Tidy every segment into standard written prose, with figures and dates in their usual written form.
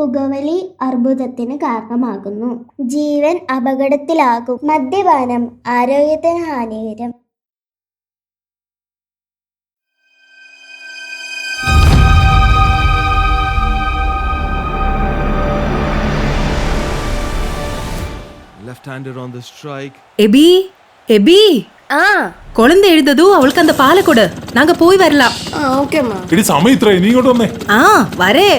പുകവലി അർബുദത്തിന് കാരണമാകുന്നു. ജീവൻ അപകടത്തിലാകും. മദ്യപാനം ആരോഗ്യത്തിന് ഹാനികരം. Left-hander on the strike. எபி எபி குழந்தை எழுந்தது அவளுக்கு அந்த பாலை கொடு, நாங்க போய் வரலாம். ஓகேம்மா. ഇടി സമയം ഇത്രേ, നീ ഇങ്ങോട്ട് വന്നേ. வரே.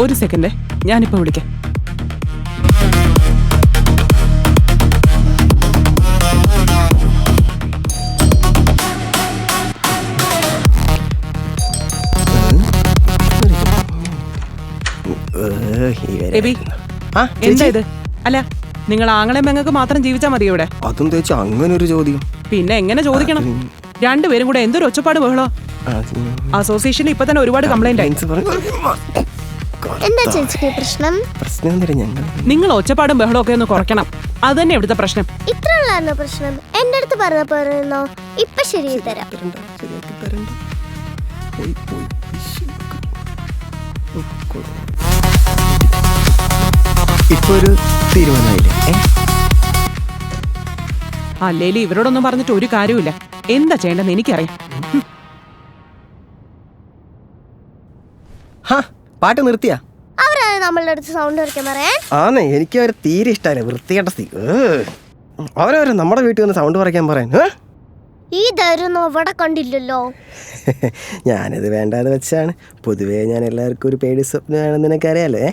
ഒരു സെക്കൻഡ്, ഞാനിപ്പോ വിളിക്കാം. എബി, എന്താ ഇത്? അല്ല, നിങ്ങൾ ആങ്ങളെ പെങ്ങൾക്ക് മാത്രം ജീവിച്ചാ മതി ഇവിടെ? അതും തേച്ച് അങ്ങനെ ഒരു ചോദ്യം പിന്നെ എങ്ങനെ ചോദിക്കണം? രണ്ടുപേരും കൂടെ എന്തൊരു ഒച്ചപ്പാട് ബഹളോ. അസോസിയേഷനിൽ ഇപ്പൊ തന്നെ ഒരുപാട് കംപ്ലൈന്റ് ആയി. എന്താ ചേച്ചിക്ക് പ്രശ്നം? നിങ്ങൾ ഒച്ചപ്പാടും ബഹളവും ഒക്കെ ഒന്ന് കുറയ്ക്കണം. അത് തന്നെ ഇവിടുത്തെ പ്രശ്നം. ഇത്രയുള്ള പ്രശ്നം എന്റെ അടുത്ത് പറഞ്ഞോ? ഇപ്പൊ ശരിയായി തരാം. ഇപ്പൊ ഒരു തീരുമാനമായില്ലേ? അല്ലേലും ഇവരോടൊന്നും പറഞ്ഞിട്ട് ഒരു കാര്യമില്ല. എന്താ ചെയ്യേണ്ടെന്ന് എനിക്കറിയാം. പാട്ട് നിർത്തിയാ? അവരാണ് നമ്മളുടെ അടുത്ത് സൗണ്ട് കുറയ്ക്കാൻ പറയാൻ. ആന്നേ, എനിക്ക് അവരെ തീരെ ഇഷ്ടമല്ല. വൃത്തികെട്ട അവരവരെ നമ്മുടെ വീട്ടിൽ വന്ന് സൗണ്ട് കുറയ്ക്കാൻ പറയാൻ. ഈ ധൈര്യം അവിടെ കണ്ടില്ലല്ലോ. ഞാനിത് വേണ്ടാതെ വെച്ചാണ്. പൊതുവേ ഞാൻ എല്ലാവർക്കും ഒരു പേടി സ്വപ്നമാണെന്ന് നിനക്കറിയാലേ.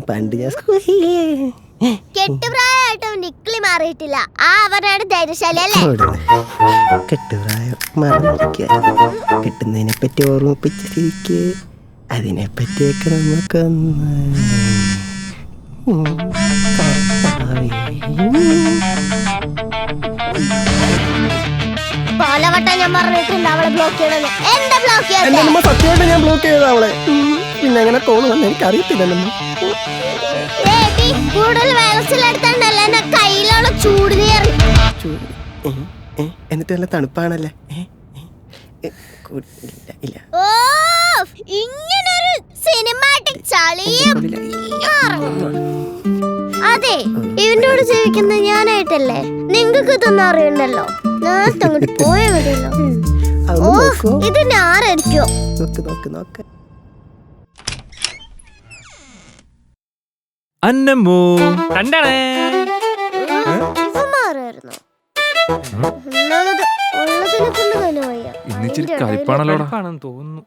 പണ്ട് ഞാൻ കെട്ടുപ്രായമായിട്ടും നിക്കിളി മാറിയിട്ടില്ല. അവനാണ് ധൈര്യശാലി. കെട്ടുപ്രായം മറന്നിരിക്കുക. കെട്ടുന്നതിനെ പറ്റി ഓർമ്മിപ്പിച്ച സ്ഥിതിക്ക് അതിനെ പറ്റിയൊക്കെ നമുക്കൊന്ന് പലവട്ടം ഞാൻ പറഞ്ഞിട്ടുണ്ട് അവളെ ബ്ലോക്ക് ചെയ്യണമെന്ന്. എന്താ ബ്ലോക്ക് ചെയ്യാൻ? സത്യമായിട്ട് ഞാൻ ബ്ലോക്ക് ചെയ്ത അവളെ. പിന്നെ എങ്ങനെ കോള് വന്ന് എനിക്ക് അറിയത്തില്ലല്ലോ. കൂടുതൽ വെള്ളത്തിലെടുത്തണ്ടല്ല എന്നെ കയ്യിലുള്ള ചൂട് നീറി. എന്നിട്ട് നല്ല തണുപ്പാണല്ലേ? ഇല്ല. ഓ, ഇങ്ങനൊരു സിനിമാറ്റിക് ചളിയും. അതെ, ഇവന്റെ കൂടെ ജീവിക്കുന്ന ഞാനായിട്ടല്ലേ? നിങ്ങൾക്ക് ഇതൊന്നും അറിയണ്ടല്ലോ. നേരത്തെ അങ്ങോട്ട് പോയ വരില്ലോ. ഇത് ഞാനായിരിക്കോ? നോക്ക്. അന്നമ്മോ കണ്ടാണേ. മാറായിരുന്നു. ഉള്ളതിനെ കൊണ്ട് തന്നെ വയ്യ. ഇന്നിച്ചിരി കളിപ്പാണല്ലോടാ തോന്നുന്നു.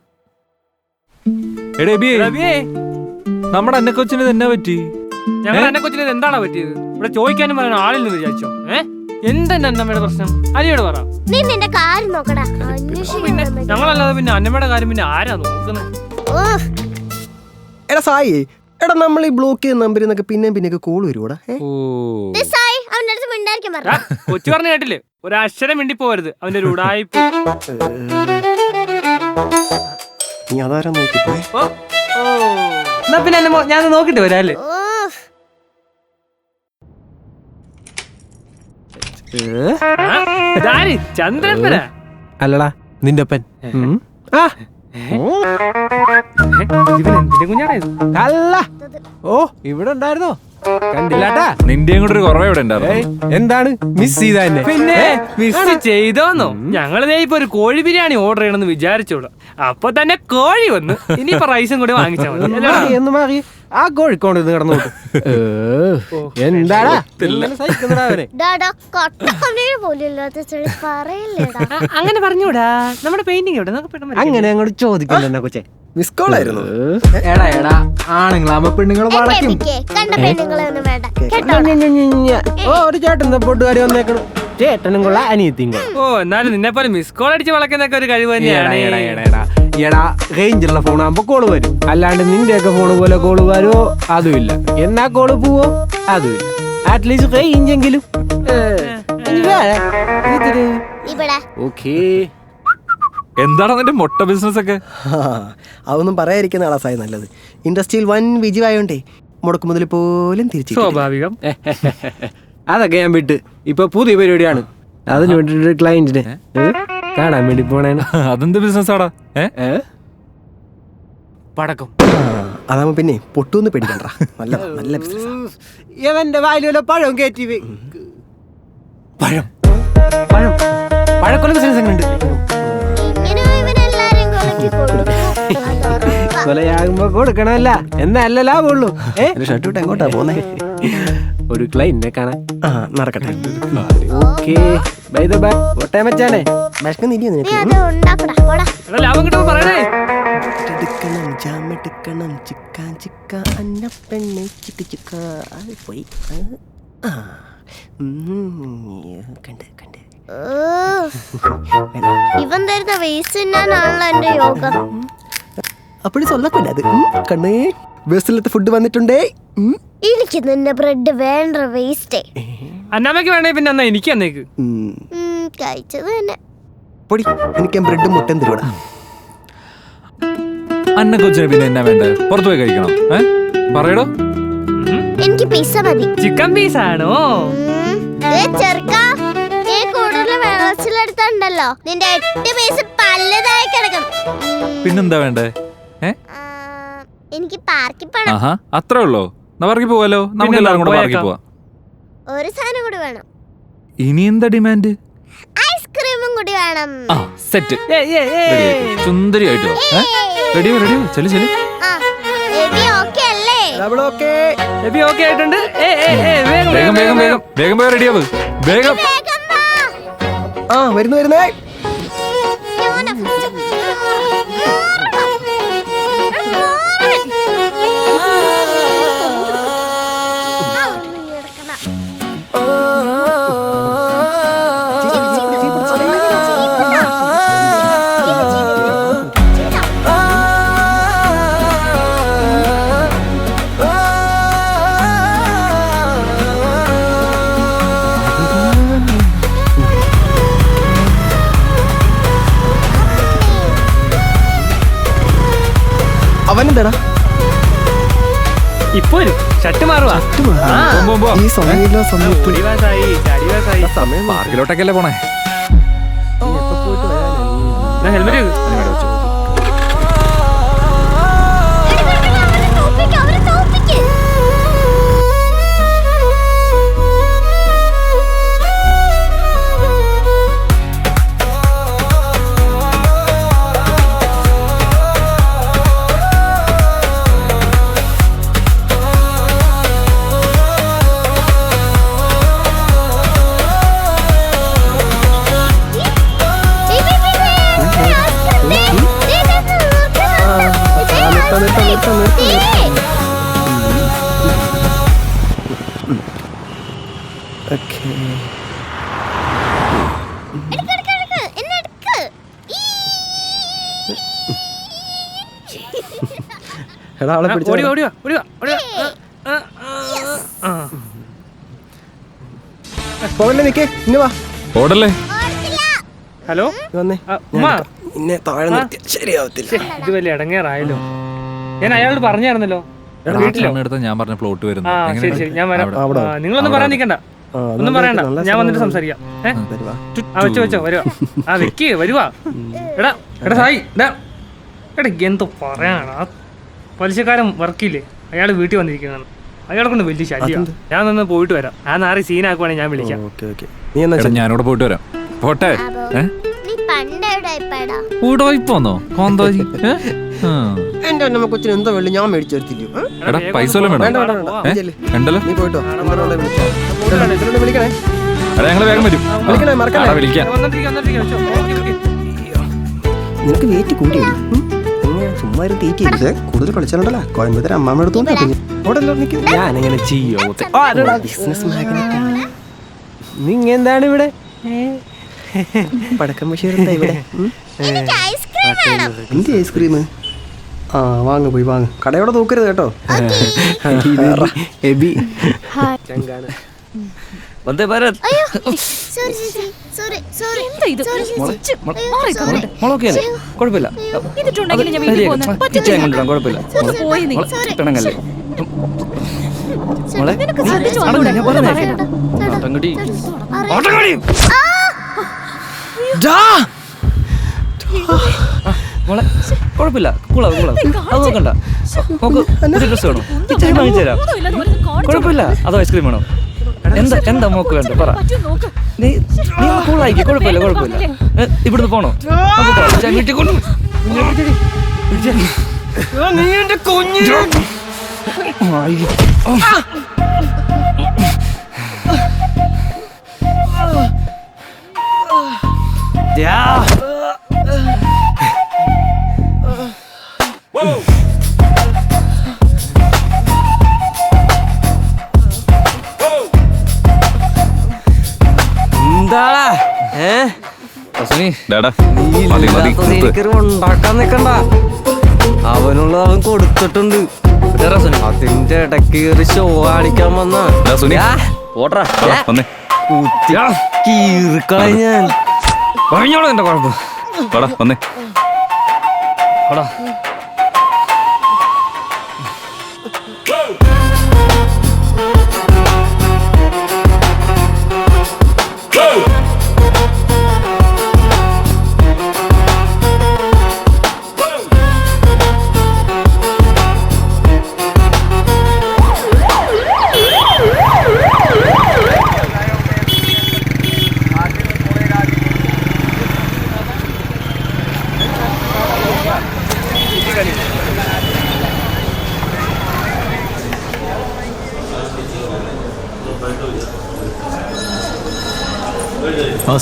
നമ്മുടെ അന്നക്കൊച്ചിന് തന്നെ പറ്റി. ഞങ്ങൾ അന്നക്കൊച്ചിന് എന്താണോ പറ്റിയത്? ഇവിടെ ചോദിക്കാനും പറയാൻ ആളില്ലെന്ന് വിചാരിച്ചോ? എന്തെന്നെ അന്നമ്മയുടെ പ്രശ്നം? അനിയോട് പറ. നീ നിന്റെ കാര്യം നോക്കടാ. ഞങ്ങളല്ലാതെ പിന്നെ അന്നമ്മയുടെ കാര്യം പിന്നെ ആരാ നോക്കുന്നത്? എടാ സായി, എടാ നമ്മൾ ഈ ബ്ലോക്ക് ചെയ്യുന്ന നമ്പറിൽ നിന്നൊക്കെ പിന്നെ കോൾ വരുവാടാ. കൊച്ചു പറഞ്ഞ കേട്ടില്ലേ? ഒരു അക്ഷരം മിണ്ടി പോവരുത്. അവന്റെ ഒരു ഉടായിപ്പ്. നീ അതാരാ നോക്കിപ്പോ? എന്നാ പിന്നെ ഞാൻ നോക്കിട്ട് വരാം അല്ലേ? ചന്ദ്രപ്പന അല്ലടാ നിന്റെ അപ്പൻ. അല്ല, ഓ ഇവിടെ ഉണ്ടായിരുന്നോ? കണ്ടില്ലാട്ടാ. നിന്റെയും കൂടെ ഒരു കുറവ് ഇവിടെ ഉണ്ടായിരുന്നു. എന്താണ് മിസ് ചെയ്ത? പിന്നെ മിസ് ചെയ്തോന്നോ? ഞങ്ങള് ഇപ്പൊ ഒരു കോഴി ബിരിയാണി ഓർഡർ ചെയ്യണമെന്ന് വിചാരിച്ചോളൂ. അപ്പൊ തന്നെ കോഴി വന്നു. ഇനിയിപ്പൊ റൈസും കൂടി വാങ്ങിച്ചാൽ മതി. ആ കോഴിക്കോട് കിടന്നു. എന്താടാ അങ്ങനെ പറഞ്ഞൂടാ. നമ്മുടെ പെയിന്റിംഗ് എവിടെ? അങ്ങനെ അങ്ങോട്ട് ചോദിക്കണ്ട കൊച്ചെ. മിസ് കോൾ ആയിരുന്നു. എടാ ആണുങ്ങളാകുമ്പോ പെണ്ണുങ്ങൾ വളയ്ക്കും. ഒരു ചേട്ടൻ പൊട്ടുകാരി വന്നേക്കണം. ചേട്ടനും കൊള്ള അനിയത്തിയും കൊള്ള. ഓ, എന്നാലും നിന്നെ പോലെ മിസ് കോൾ അടിച്ച് വളക്കുന്നൊക്കെ ഒരു കഴിവ് തന്നെയാണ്. എടാ റേഞ്ചുള്ള ഫോണാകുമ്പോ കോള് വരും. അല്ലാണ്ട് നിന്റെയൊക്കെ ഫോണ് പോലെ കോള് വരുമോ? അതുമില്ല. എന്നാ കോള് പോവോ? അതുമില്ല. അറ്റ്ലീസ്റ്റ് റേഞ്ചെങ്കിലും ഇവിടെ എന്താണ് നിന്റെ മുട്ട ബിസിനസ് ഒക്കെ? അതൊന്നും പറയാതിരിക്കുന്ന ആളാസായി നല്ലത്. ഇൻഡസ്ട്രിയിൽ വൻ വിജയമായോണ്ടേ മുടക്കു മുതൽ പോലും തിരിച്ചു. സ്വാഭാവികം. അതൊക്കെ ഞാൻ വിട്ട് ഇപ്പൊ പുതിയ പരിപാടിയാണ്. അതിന് വേണ്ടിട്ട് ക്ലയന്റിനെ കാണാൻ വേണ്ടി പോണേണ്. അതെന്ത് ബിസിനസ് ആടാ? പടക്കം. അതാവുമ്പോ പിന്നെ പൊട്ടൂന്ന് പേടിക്കണ്ട. നല്ല നല്ല ബിസിനസ്. ഇവന്റെ വായിലുള്ള പഴം കയറ്റി പഴം പഴം പഴക്കൊല ബിസിനസ് എങ്ങനെ ഉണ്ട്? കൊലയാകുമ്പോ കൊടുക്കണമല്ല, എന്നല്ല ലാഭമുള്ളൂ. ഷർട്ട് വിട്ട് എങ്ങോട്ടാ പോന്നേ? ഒരു ക്ലൈന്റിനെ കാണാൻ. നടക്കട്ടെ. ഓട്ടേ മച്ചാനെ ഭക്ഷണം നിരിയോ നിനക്ക്? ലാഭം കിട്ടുമ്പോ പറയണേ. എടുക്കണം ജാമെടുക്കണം ചിക്കാൻ ചിക്ക അന്ന പെണ്ണെ ചിട്ടി ചിക്ക പോയി. കണ്ട് കണ്ട് ഇവൻ തരുന്ന വേസ്റ്റ് തിന്നാനാണല്ലോ എന്റെ യോഗം. അപ്പോഴും സൊല്ലക്കൂടാത്. കണ്ണേ വേസ്റ്റിലത്തെ ഫുഡ് വന്നിട്ടുണ്ടേ. എനിക്ക് നിന്റെ ബ്രെഡ് വേണ്ട വേസ്റ്റേ. അന്നാമ്മക്ക് വേണേ പിന്നെ എന്നാ എനിക്ക് അന്നേക്ക് കഴിച്ചത് തന്നെ. പൊടി എനിക്ക് ബ്രെഡും മുട്ടയും തരൂടാ. അന്ന കൊച്ചിന് പിന്നെ എന്നാ വേണ്ടേ? പുറത്തു പോയി കഴിക്കണം. പറയടോ. എനിക്ക് പിസ്സ മതി. ചിക്കൻ പീസ് ആണോ? ചെറുക്കാ, നീ കൂടുതൽ വെള്ളത്തിലെടുത്തുണ്ടല്ലോ നിന്റെ 8 പീസ് പല്ലതായി കിടക്കും. പിന്നെന്താ വേണ്ടേ? എനിക്ക് പാർക്കിൽ പോണം. ആഹാ, അത്രേ ഉള്ളോ? പാർക്കിൽ പോവാലോ? നമുക്ക് എല്ലാവരും കൂടെ പാർക്കിൽ പോവാം. ഒരു സാധനം കൂടി വേണം. ഇനി എന്താ ഡിമാൻഡ്? ഐസ്ക്രീമും കൂടി വേണം. ആ സെറ്റ്. സുന്ദരിയായിട്ടോ. റെഡി റെഡി ചെല്ലു ചെല്ലു. ഓക്കെ ആയിട്ടുണ്ട്. വേഗം വേഗം വേഗം വേഗം പോയി റെഡിയാവ്. വേഗം. വരുന്നു വരുന്നേ. അവനെന്താടാ ഇപ്പൊ ഷർട്ട് മാറുവാ. ഈ സമയമില്ല സമയത്ത് സമയം പാർക്കിലോട്ടൊക്കെയല്ലേ പോണേ? ഹെൽമെറ്റ് പോകല്ലേ നിക്കേ ഇങ്ങ വാ. ഓടല്ലേ? ഹലോ വന്നേ. നിന്നെ താഴെ നിർത്തി ശരിയാവത്തില്ല. ഇത് വലിയ ഇടങ്ങേറായല്ലോ. ഞാൻ അയാളോട് പറഞ്ഞായിരുന്നല്ലോ വീട്ടിലോ. ഞാൻ പറഞ്ഞ പ്ലോട്ട് വരുന്നു. ശരി ശരി ഞാൻ വരാം. നിങ്ങളൊന്നും പറയാൻ നിൽക്കണ്ട, ഒന്നും പറയണ്ട, ഞാൻ വന്നിട്ട് സംസാരിക്കാം. വെച്ചോ വെച്ചോ വരുവാ. വെക്ക് വരുവാ. എടാ എടാ സായി എടാ എന്തോ പറയാനാണ്. ആ പലിശക്കാരൻ വർക്കില്ലേ, അയാൾ വീട്ടിൽ വന്നിരിക്കുന്നതാണ്. അയാളെ കൊണ്ട് വലിയ ശല്യം. ഞാൻ നിന്ന് പോയിട്ട് വരാം. ആ നാറി സീനാക്കുവാണെങ്കിൽ ഞാൻ വിളിക്കാം. ഞാനിവിടെ പോയിട്ട് വരാം. പോട്ടെ. പോന്നോ എന്റെ അമ്മ കൊച്ചിന് എന്താ വേണ്ടി ഞാൻ മേടിച്ചു തരത്തില്ലയോ? എടാ പൈസ ഉണ്ടല്ലോ. നീ പോയിട്ടോ. വിളിക്കണേ. എടാ ഞങ്ങള് വേഗം വരും. വിളിക്കണേ മറക്കണേ. വിളിക്കാം. നിനക്ക് വെയിറ്റ് കൂടി ചുമ്മാ തീറ്റി കൂടുതൽ കളിച്ചാലുണ്ടല്ലോ കോയമ്പത്തൂർ അമ്മാമ്മ എടുത്തു. ഞാനെങ്ങനെ ചെയ്യോ? Business magnate. നിങ്ങ എന്താണ് ഇവിടെ? പടക്കം ബഷീറുണ്ടാ ഇവിടെ? എന്ത് ഐസ്ക്രീം? ആ വാങ്ങ് പോയി വാങ്ങ്. കടയോടെ തൂക്കരുത് കേട്ടോ. വന്ദേ ഭാരത്. അയ്യോ സോറി ചേച്ചി സോറി സോറി മോളൊക്കെ അല്ലേ? കുഴപ്പമില്ല. കിച്ചാൻ കൊണ്ടുവരാം, കുഴപ്പമില്ല. പിണങ്ങല്ലേ മോളെ? ഞാൻ പറഞ്ഞേ ഓട്ടംകടി. മോളെ കുഴപ്പമില്ല, കൂളാവും അത് നോക്കണ്ട. നോക്ക് ഡ്രസ് വേണോ? കിച്ചാൻ വാങ്ങിച്ചു തരാം, കുഴപ്പമില്ല. അതോ ഐസ്ക്രീം വേണോ? എന്താ മോക്ക് വേണ്ട പറ. നീ കൂളായിക്കോ, കുഴപ്പമില്ല. ഇവിടുന്ന് പോണോ? വീട്ടിൽ കൊണ്ടു. നീ എന്റെ കുഞ്ഞു. ഉണ്ടാക്കാൻ നിക്കണ്ട, അവനുള്ളത് അവൻ കൊടുത്തിട്ടുണ്ട്. അതിന്റെ ഇടയ്ക്ക് കയറി ഷോ കാണിക്കാൻ വന്ന കീറിക്കളെ ഞാൻ പറഞ്ഞോളൂ. എന്റെ കുഴപ്പം വന്നേ.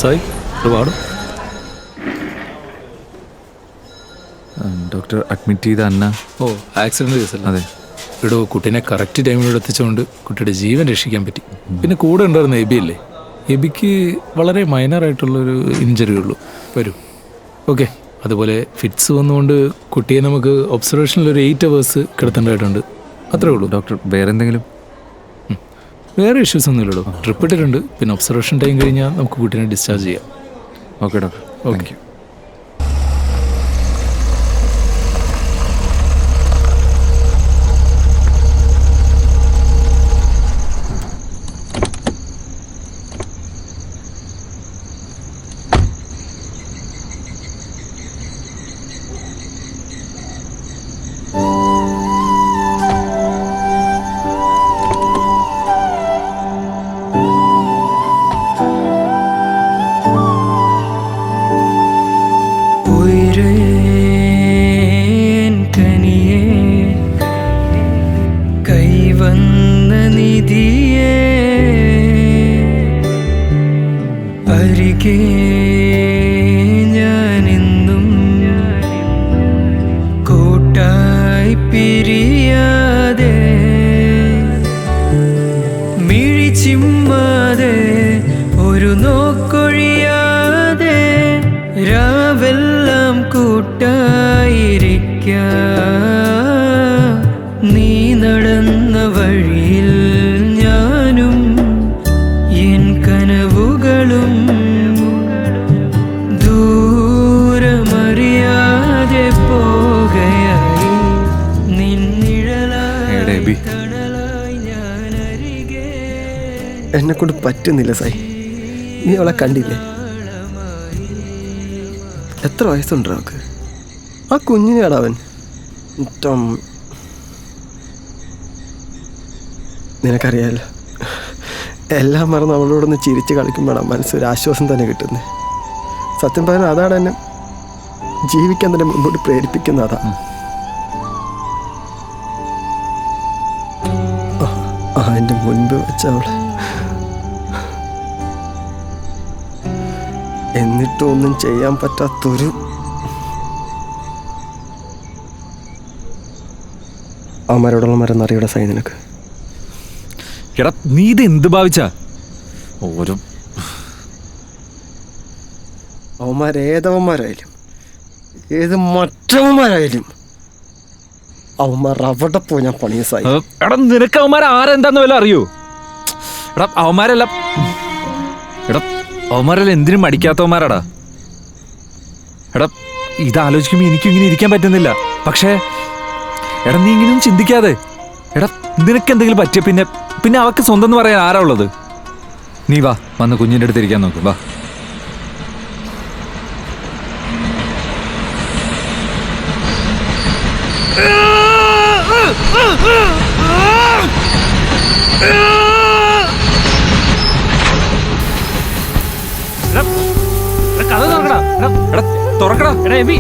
സായി ഡോക്ടർ അഡ്മിറ്റ് ചെയ്ത അന്ന. ഓ, ആക്സിഡന്റ് കേസല്ല? അതെ. ഇവിടെ കുട്ടീനെ കറക്റ്റ് ടൈമിലൂടെ എത്തിച്ചുകൊണ്ട് കുട്ടിയുടെ ജീവൻ രക്ഷിക്കാൻ പറ്റി. പിന്നെ കൂടെ ഉണ്ടായിരുന്ന എബി അല്ലേ, എബിക്ക് വളരെ മൈനറായിട്ടുള്ളൊരു ഇഞ്ചറി ഉള്ളൂ. വരും. ഓക്കെ. അതുപോലെ ഫിറ്റ്സ് വന്നുകൊണ്ട് കുട്ടിയെ നമുക്ക് ഒബ്സർവേഷനിൽ ഒരു 8 hours കിടത്തേണ്ടതായിട്ടുണ്ട്. അത്രേ ഉള്ളൂ. ഡോക്ടർ വേറെ എന്തെങ്കിലും? വേറെ ഇഷ്യൂസ് ഒന്നും ഇല്ലല്ലോ. ട്രിപ്പ് ഇട്ടിട്ടുണ്ട്. പിന്നെ ഒബ്സർവേഷൻ ടൈം കഴിഞ്ഞാൽ നമുക്ക് കുട്ടീനെ ഡിസ്ചാർജ് ചെയ്യാം. Okay doctor. ഓക്കെ. ഞാനെന്നും കൂട്ടായി പിരിയാതെ മിഴിച്ചിമ്മാതെ ഒരു നോക്കൊഴിയാതെ രാവെല്ലാം കൂട്ടായിരിക്കാം. നീ നടന്ന വഴിയിൽ ഞാനും എൻ കനവുകളും ദൂരമറിയാതെ പോകയായി. നിന്നിഴലായി തണലായി ഞാനരികെ. എന്നെ കൊണ്ട് പറ്റുന്നില്ല സായി. നീ അവളെ കണ്ടില്ലേ? എത്ര വയസ്സുണ്ട് അവൾക്ക്? ആ കുഞ്ഞിനെയാടാ അവൻ. നിനക്കറിയാമല്ലോ, എല്ലാം മറന്ന് അവളോടൊന്ന് ചിരിച്ച് കളിക്കുമ്പോഴാണ് മനസ്സൊരു ആശ്വാസം തന്നെ കിട്ടുന്നത്. സത്യം പറഞ്ഞാൽ അതാണ് എന്നെ ജീവിക്കാൻ തന്നെ മുമ്പോട്ട് പ്രേരിപ്പിക്കുന്ന. അതാ എൻ്റെ മുൻപ് വെച്ച അവളെ, എന്നിട്ടും ഒന്നും ചെയ്യാൻ പറ്റാത്തൊരു അവന്മാരോടുള്ള മരുന്നറിയുടെ സൈ നിനക്ക്. എടാ നീ ഇത് എന്ത് ഭാവിച്ചാ? ഓരോ അവന്മാരേതവന്മാരായാലും ഏത് മറ്റവന്മാരായാലും അവന്മാർ അവിടെ പോയി ഞാൻ പണിയ സായി. എടാ നിനക്ക് അവന്മാർ ആരെന്താന്ന് വല്ല അറിയോ? എടാ അവന്മാരെല്ലാം എന്തിനും മടിക്കാത്തവന്മാരാടാ. എടാ ഇതാലോചിക്കുമ്പോ എനിക്കും ഇങ്ങനെ ഇരിക്കാൻ പറ്റുന്നില്ല. പക്ഷേ എടാ നീ ഇങ്ങനെയൊന്നും ചിന്തിക്കാതെ. എടാ നിനക്ക് എന്തെങ്കിലും പറ്റിയ പിന്നെ അവക്ക് സ്വന്തം എന്ന് പറയാൻ ആരാ ഉള്ളത്? നീ വാ, വന്ന് കുഞ്ഞിൻ്റെ അടുത്ത് ഇരിക്കാൻ നോക്ക്. വാ. തുറക്കടാ എബി.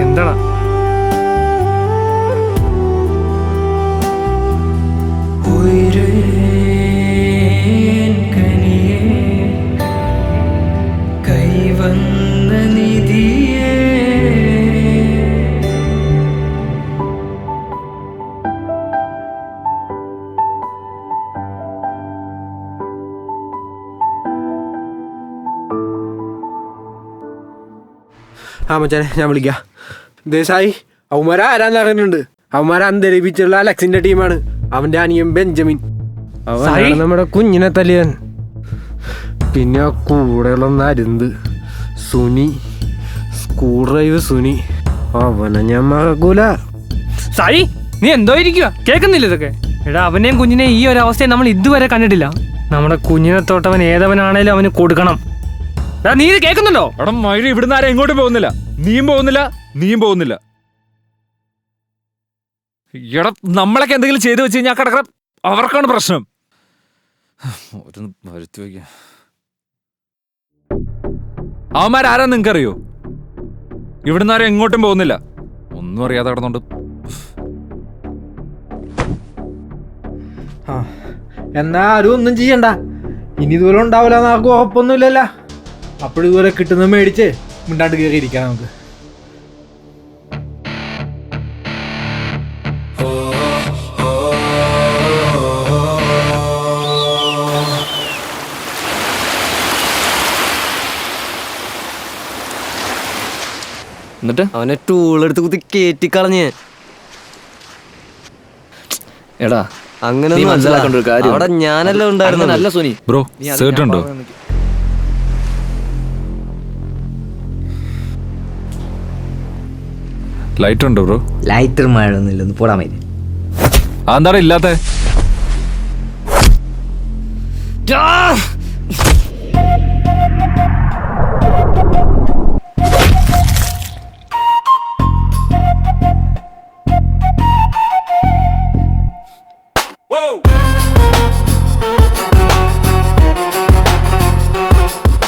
എന്താടാ കൈവന്ന നിധിയേ മച്ചാനെ ഞാൻ വിളിക്കാം. ദേശായി അവന്മാരെ ആരാന്ന് അറിയുന്നുണ്ട്. അവന്മാരെ അന്തരിപ്പിച്ചുള്ള അലക്സിന്റെ ടീമാണ്. അവന്റെ അനിയൻ ബെഞ്ചമിൻ. അവൻ നമ്മുടെ കുഞ്ഞിനെ തല്ലിയൻ. പിന്നെ കൂടെയുള്ള അരുന്ത് സുനി, സ്കൂൾ ഡ്രൈവ് സുനി. അവനെ ഞാൻ മറക്കൂല. സായി നീ എന്തോ ഇരിക്കുക, കേൾക്കുന്നില്ല ഇതൊക്കെ? എടാ അവനെയും കുഞ്ഞിനെയും ഈ ഒരു അവസ്ഥയെ നമ്മൾ ഇതുവരെ കണ്ടിട്ടില്ല. നമ്മുടെ കുഞ്ഞിനെ തൊട്ടവൻ ഏതവനാണേലും അവന് കൊടുക്കണം. നീ ഇത് കേൾക്കുന്നുണ്ടോ? എടാ മഴ ഇവിടുന്ന് ആരും എങ്ങോട്ടും പോകുന്നില്ല. നീയും പോകുന്നില്ല. എടാ നമ്മളൊക്കെ എന്തെങ്കിലും ചെയ്തു വെച്ച് കഴിഞ്ഞാൽ കിടക്കറ അവർക്കാണ് പ്രശ്നം. വരുത്തി വയ്ക്ക. അവന്മാരാരാ നിങ്ങൾക്കറിയോ? ഇവിടുന്ന് ആരും എങ്ങോട്ടും പോകുന്നില്ല. ഒന്നും അറിയാതെ കിടന്നുണ്ട്. എന്നാ ആരും ഒന്നും ചെയ്യണ്ട. ഇനി ഇതുപോലെ ഉണ്ടാവില്ല എന്ന് ആർക്കും ഉറപ്പൊന്നുമില്ലല്ലോ. അപ്പോഴും ഇതുപോലെ കിട്ടുന്നത് മേടിച്ച് മിണ്ടാണ്ട് കയറി ഇരിക്കാം നമുക്ക്. എന്നിട്ട് അവനെ ടൂളെടുത്ത് കുത്തി കേറ്റിക്കളഞ്ഞ്. എടാ അങ്ങനെ അവിടെ ഞാനല്ല ഉണ്ടായിരുന്നു. നല്ല സുനി ബ്രോ സേർട്ട് ഉണ്ടോ? ലൈറ്റ് ഉണ്ടോ ബ്രോ? ലൈറ്റർ മഴ ഒന്നുമില്ല, ഒന്ന് പോടാൻ പറ്റും. അതെന്താടാ ഇല്ലാത്ത?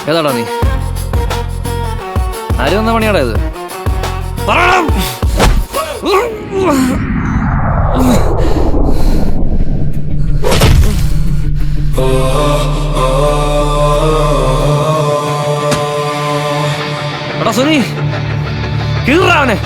ഏതാടാ നീ? ആര് വന്ന പണിയാടാ ഇത്? എടാ സുനി കീറാവനെ.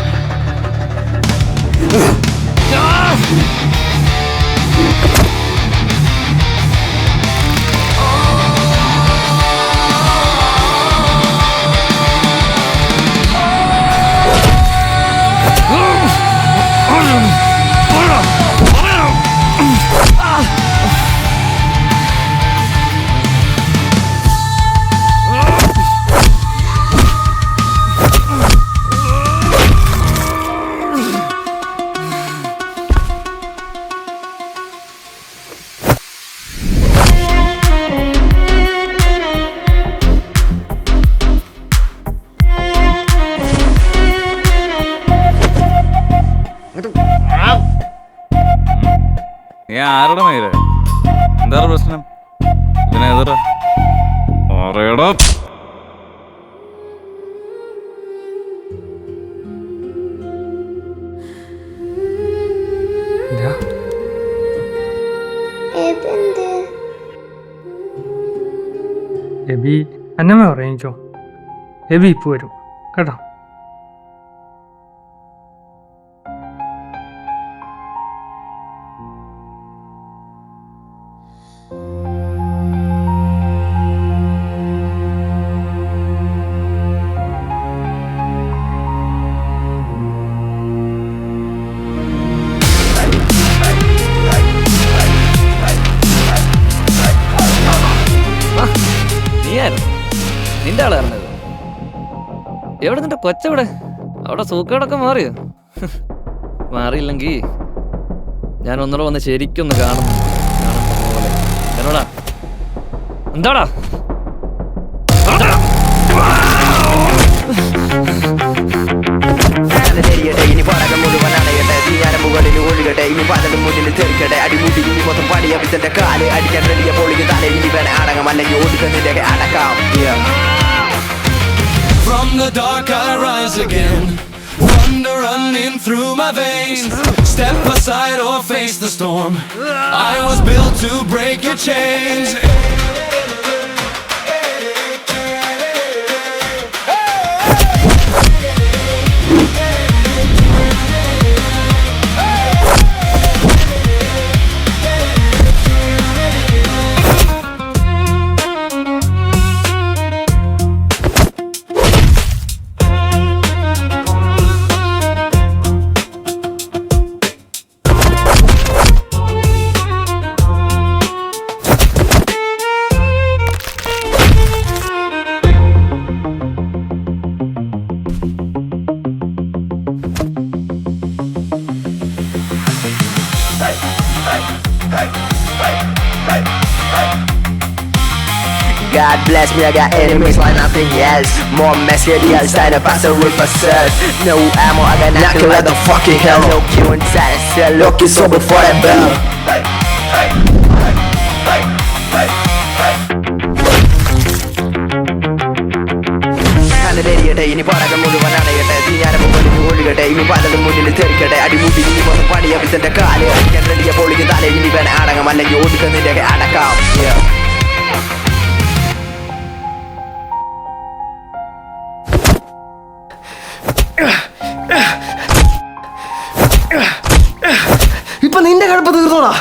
ആരുടെ മയില്? എന്താ പ്രശ്നം? ഇതിനെതിരാ പറയടാ. എബി അന്നമ്മ പറയിച്ചോ. എബി ഇപ്പൊ വരും കേട്ടോ. നിന്റെ ആളായിരുന്നത്. എവിടെ നിന്റെ കൊച്ചവിടെ? അവിടെ സൂക്കേടൊക്കെ മാറിയോ? മാറിയില്ലെങ്കിൽ ഞാൻ ഒന്നുകൂടെ വന്ന് ശരിക്കൊന്ന് കാണുന്ന പോലെ. എന്നോടാ എന്താടാ? ഇനി പടകം മുഴുവൻ അണയട്ടെ, തീയാരം മുകളിൽ ഒഴുകട്ടെ, ഇനി പലതും മുന്നിൽ തെറിക്കട്ടെ, അടിമുട്ടി ഇനി മൊത്തം പടിയ വിത്തന്റെ കാല് അടിക്കാൻ റെഡിയ പൊളിക്ക് തല ഇനി വേണേ അടങ്ങാം, അല്ലെങ്കിൽ ഒടുക്കുന്നതിന്റെ അടക്കാം. From the dark I rise again, wonder running through my veins. Step aside or face the storm, I was built to break your chains. God bless me, I got enemies like nothing else. More material, sign up as a river surf. No ammo, I got nothing like the fucking hell. No Q inside, still looking so before that bell. ഇനി പടകം മുഴുവൻ അണയട്ടെ, തീയാരം മുകളിൽ ഒഴുകട്ടെ, ഇനി പലതും മുന്നിൽ തെറിക്കട്ടെ, അടിമുട്ടി ഇനി മൊത്തം പടിയ വിത്തന്റെ കാല് അടിക്കാൻ റെഡിയ പൊളിക്ക് തല ഇനി വേണേ അടങ്ങാം, അല്ലെങ്കിൽ ഒടുക്കുന്നതിന്റെ അടക്കാം. ഇപ്പൊ നിന്റെ കടുപ്പ് തീർന്നോടാ.